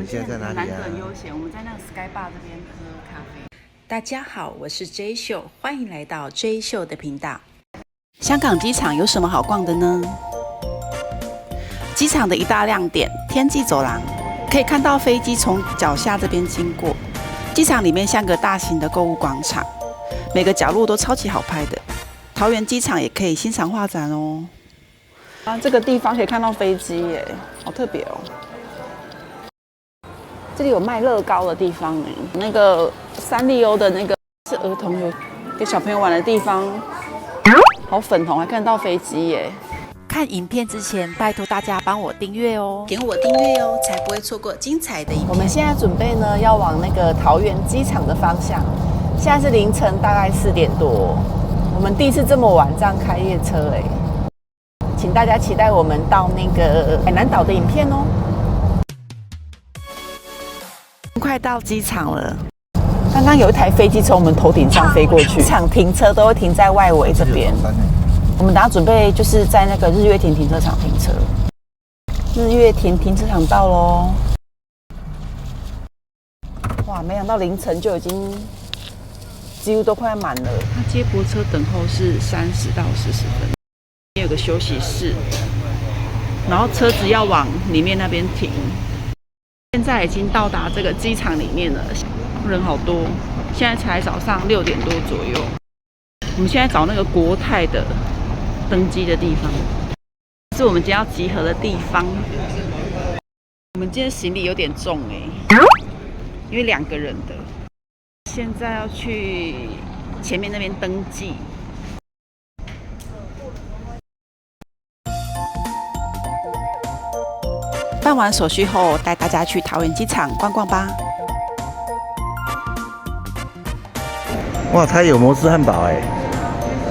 你现在在哪里啊？难得很悠闲，我们在那个 Sky Bar 这边喝咖啡。大家好，我是 J 秀，欢迎来到 J 秀的频道。香港机场有什么好逛的呢？机场的一大亮点，天际走廊，可以看到飞机从脚下这边经过。机场里面像个大型的购物广场，每个角落都超级好拍的。桃园机场也可以欣赏画展哦。这个地方可以看到飞机耶，好特别哦。这里有卖乐高的地方，那个三丽鸥的那个是儿童有给小朋友玩的地方，好粉红，还看得到飞机耶。看影片之前，拜托大家帮我订阅哦，点我订阅哦，才不会错过精彩的影片。我们现在准备呢要往那个桃园机场的方向，现在是凌晨大概4点多，我们第一次这么晚这样开夜车哎，请大家期待我们到那个海南岛的影片哦。快到机场了，刚刚有一台飞机从我们头顶上飞过去。机场停车都会停在外围这边，我们等下准备就是在那个日月亭停车场停车。日月亭停车场到咯。哇，没想到凌晨就已经几乎都快要满了。它接驳车等候是30到40分，也有个休息室，然后车子要往里面那边停。现在已经到达这个机场里面了，人好多。现在才早上6点多左右。我们现在找那个国泰的登机的地方，是我们今天要集合的地方。我们今天行李有点重哎，因为2个人的。现在要去前面那边登记。办完手续后，带大家去桃园机场逛逛吧。哇，它有摩斯汉堡哎，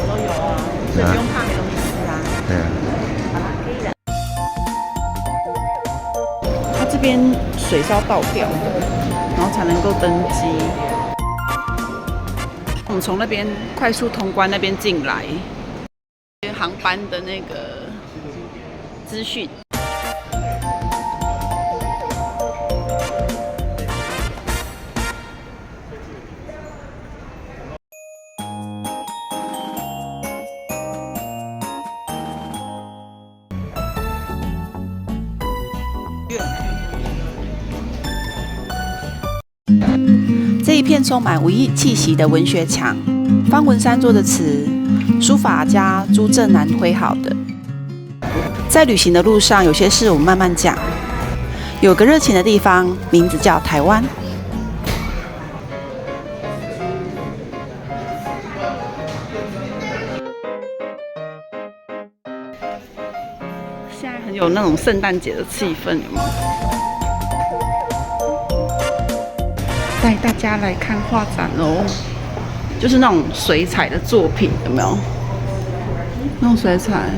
都有啊，所以不用怕没东西吃啊。对啊。好啦，可以了。它这边水是要倒掉的，然后才能够登机。我们从那边快速通关那边进来，航班的那个资讯。这一片充满文艺气息的文学墙，方文山做的词，书法家朱正南绘好的。在旅行的路上，有些事我们慢慢讲。有个热情的地方，名字叫台湾。现在很有那种圣诞节的气氛，有没有？带大家来看画展哦，就是那种水彩的作品，有没有？那种水彩，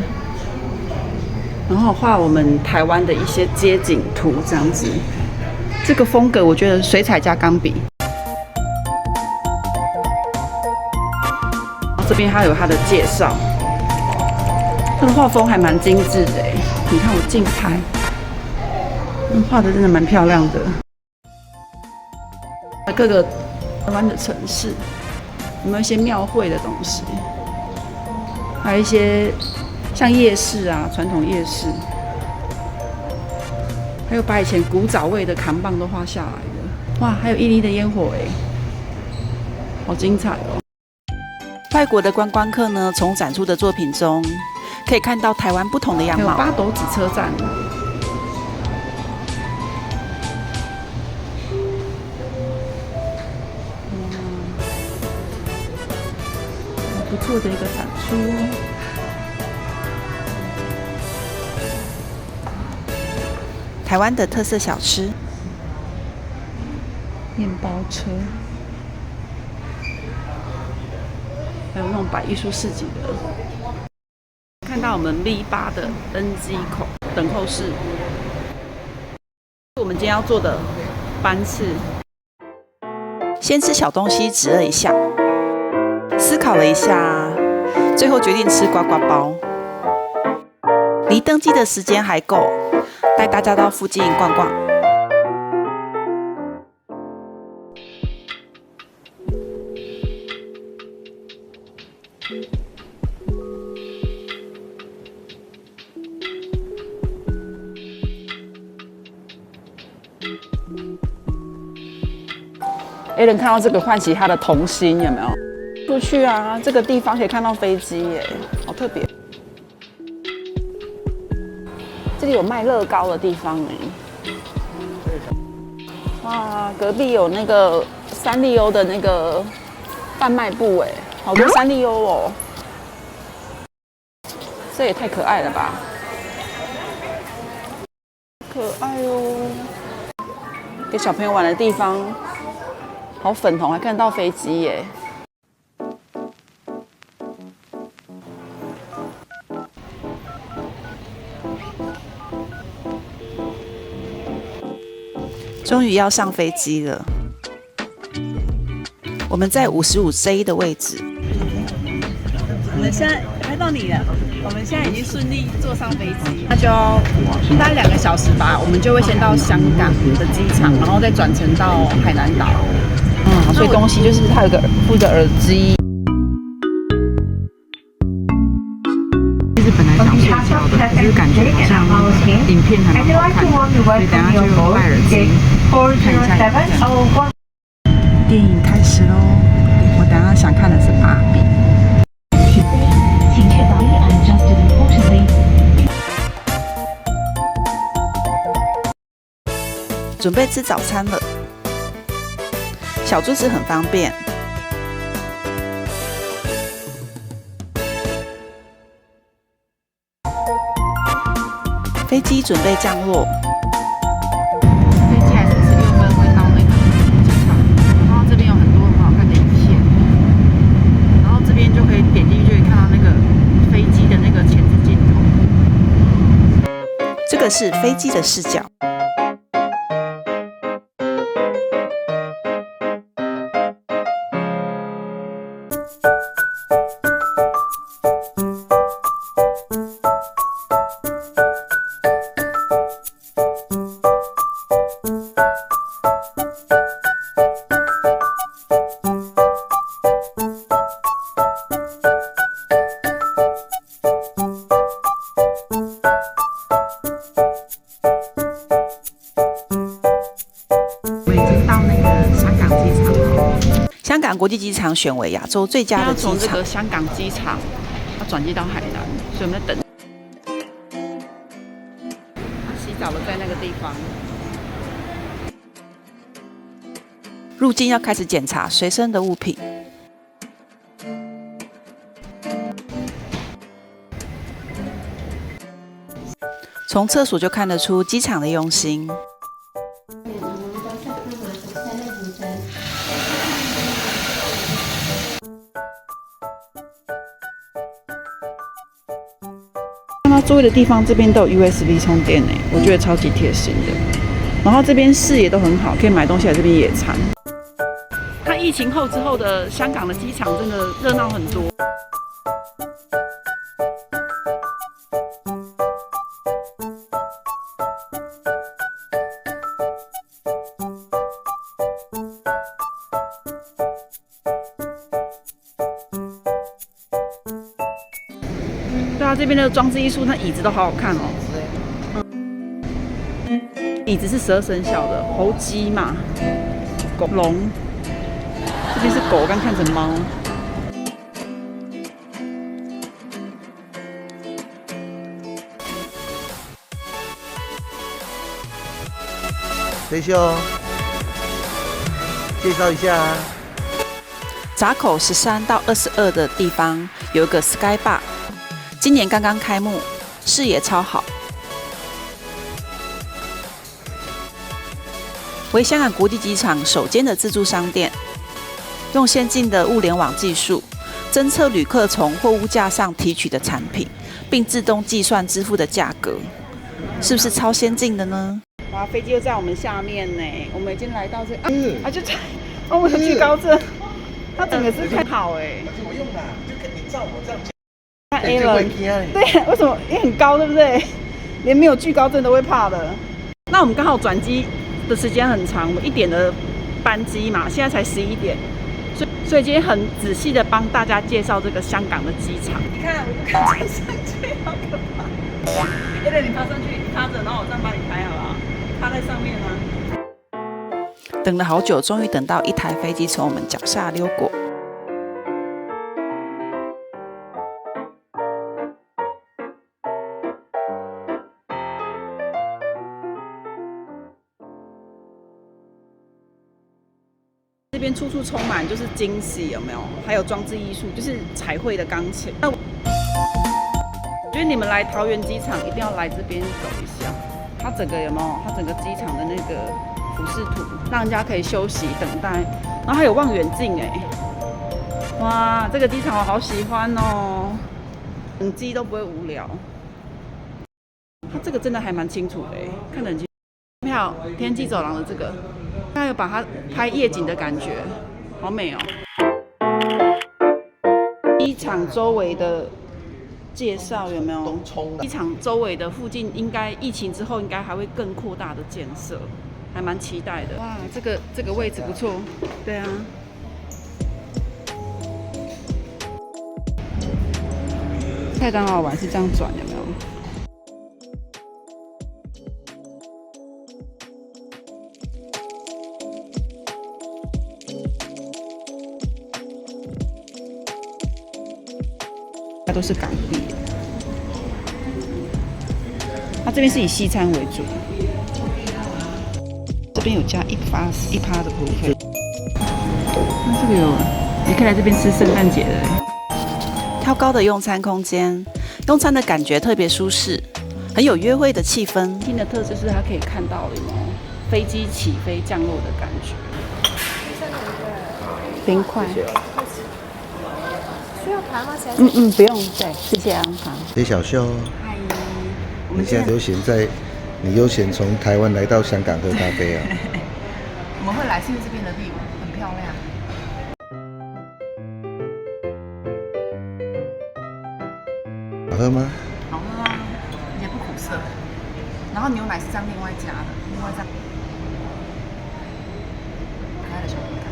然后画我们台湾的一些街景图，这样子。这个风格我觉得水彩加钢笔。这边还有它的介绍，它的画风还蛮精致的哎，你看我近拍，画的真的蛮漂亮的。各个台湾的城市有没有一些庙会的东西？还有一些像夜市啊，传统夜市，还有把以前古早味的扛棒都画下来的。哇，还有1粒的烟火哎，好精彩哦！外国的观光客呢，从展出的作品中可以看到台湾不同的样貌。还有8斗子车站。不错的一个展出哦。台湾的特色小吃，面包车，还有那种摆艺术市集的。看到我们 V8 的登机口等候室，我们今天要坐的班次。先吃小东西止饿一下。思考了一下，最后决定吃呱呱包。离登机的时间还够，带大家到附近逛逛。A 人看到这个唤起他的童心，有没有？出去啊，这个地方可以看到飞机耶，好特别。这里有卖乐高的地方哎。哇，隔壁有那个三丽鸥的那个贩卖部哎，好多三丽鸥哦。这也太可爱了吧！可爱哦，给小朋友玩的地方，好粉红，还看得到飞机耶。终于要上飞机了，我们在55C 的位置。我们现在拍到你了，我们现在已经顺利坐上飞机，那就要大概2个小时吧，我们就会先到香港的机场，然后再转乘到海南岛。所以东西就是它有个附着耳机。其实本来想睡觉的，可是感觉好像影片还蛮好看的，所以等下就戴耳机看一下影片。电影开始喽，我等下想看的是芭比。准备吃早餐了，小桌子很方便。飞机准备降落，飞机还是16分会到那个机场，然后这边有很多很好看的影片，然后这边就可以点进去，就可以看到那个飞机的那个前置镜头。这个是飞机的视角。香港国际机场选为亚洲最佳的机场。从这个香港机场要转机到海南，所以我们在等。他洗澡了，在那个地方。入境要开始检查随身的物品。从厕所就看得出机场的用心。看到座位的地方，这边都有 USB 充电诶，我觉得超级贴心的。然后这边视野都很好，可以买东西来这边野餐。看疫情后之后的香港的机场真的热闹很多。对啊，这边的装置艺术，那椅子都好好看哦。椅子是12生肖的，猴、鸡、马、狗、龙。这边是狗，刚看成猫。飞秀，介绍一下啊。闸口13到22的地方有一个 Sky Bar， 今年刚刚开幕，视野超好。为香港国际机场首间的自助商店，用先进的物联网技术，侦测旅客从货物架上提取的产品，并自动计算支付的价格，是不是超先进的呢？哇，飞机又在我们下面呢，我们已经来到这就在我们的惧高症，它整个是太好哎。怎么用的？就跟你照我这样。看 A 人，对，为什么？因为很高，对不对？连没有惧高症都会怕的。那我们刚好转机的时间很长，我们1点的班机嘛，现在才11点，所以今天很仔细的帮大家介绍这个香港的机场。你看，我不敢站上去，好可怕。A 人，你爬上去，你趴着，然后我这样帮你拍好不好？趴在上面啊。等了好久，终于等到一台飞机从我们脚下溜过。这边处处充满就是惊喜，有没有？还有装置艺术，就是彩绘的钢琴。我觉得你们来桃园机场一定要来这边走一下，它整个有没有？它整个机场的那个俯视图，让人家可以休息等待。然后还有望远镜哎，哇，这个机场我好喜欢哦，等机都不会无聊。它这个真的还蛮清楚的哎，看得很清楚。票天际走廊的这个。它有把它拍夜景的感觉，好美哦！机场周围的介绍有没有？机场周围的附近应该疫情之后应该还会更扩大的建设，还蛮期待的。哇，这个位置不错，对啊。太当好玩是这样转，有没有？它都是港币，它这边是以西餐为主，这边有加1%的服务费。那这个有，你可以来这边吃圣诞节的。挑高的用餐空间，用餐的感觉特别舒适，很有约会的气氛。新的特色是它可以看到有没有飞机起飞降落的感觉。冰块。需要糖吗？不用，对，谢谢啊，好。李小秀，嗨，你现在你悠闲从台湾来到香港喝咖啡啊？我们会来是因为这边的 view 很漂亮。好喝吗？好喝啊，也不苦涩。然后牛奶是这样另外加的，另外这样。可爱的小饼干。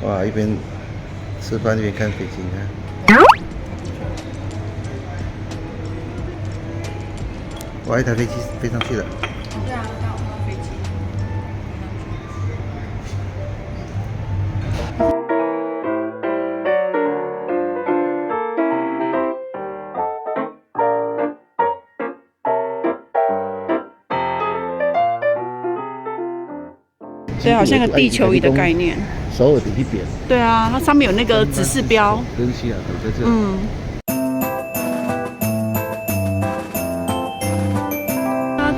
哇，一边吃饭一边看飞机呢。哇，一台飞机飞上去了。对啊，刚好看到飞机。对，好像个地球仪的概念。首尔的一边。对啊，它上面有那个指示标。跟西雅图在这。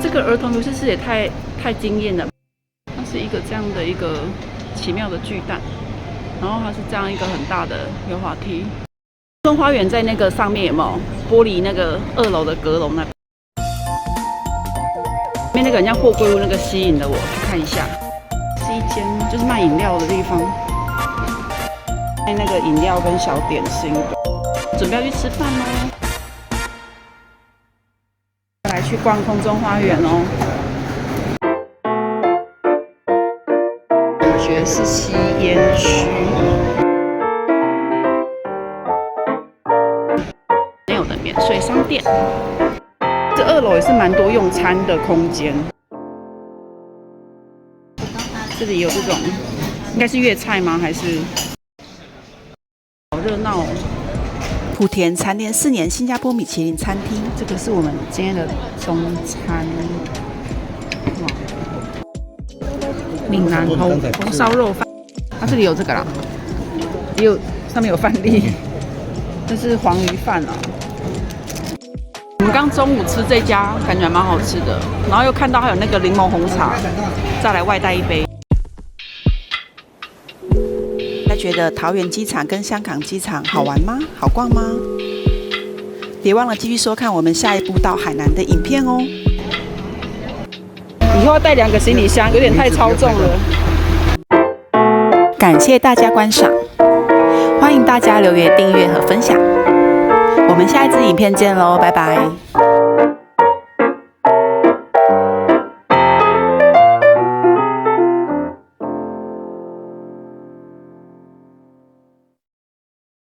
这个儿童游戏室也太惊艳了。它是一个这样的一个奇妙的巨蛋，然后它是这样一个很大的溜滑梯。中花园在那个上面有没有玻璃那个2楼的阁楼那边？里面那个很像货柜屋，那个吸引了我去看一下。是一间就是卖饮料的地方，卖那个饮料跟小点心的，准备要去吃饭喽。来去逛空中花园哦。感觉是吸烟区，没有的免税商店。这2楼也是蛮多用餐的空间。这里有这种，应该是粤菜吗？还是好热闹哦！莆田蝉联4年新加坡米其林餐厅，这个是我们今天的中餐。哇，闽南红烧肉饭，它这里有这个啦，也有上面有饭粒，这是黄鱼饭啊。我们刚中午吃这家，感觉还蛮好吃的，然后又看到还有那个柠檬红茶，再来外带一杯。觉得桃园机场跟香港机场好玩吗？好逛吗？别忘了继续收看我们下一部到海南的影片哦。以后要带2个行李箱，有点太超重了。感谢大家观赏，欢迎大家留言、订阅和分享。我们下一支影片见喽，拜拜。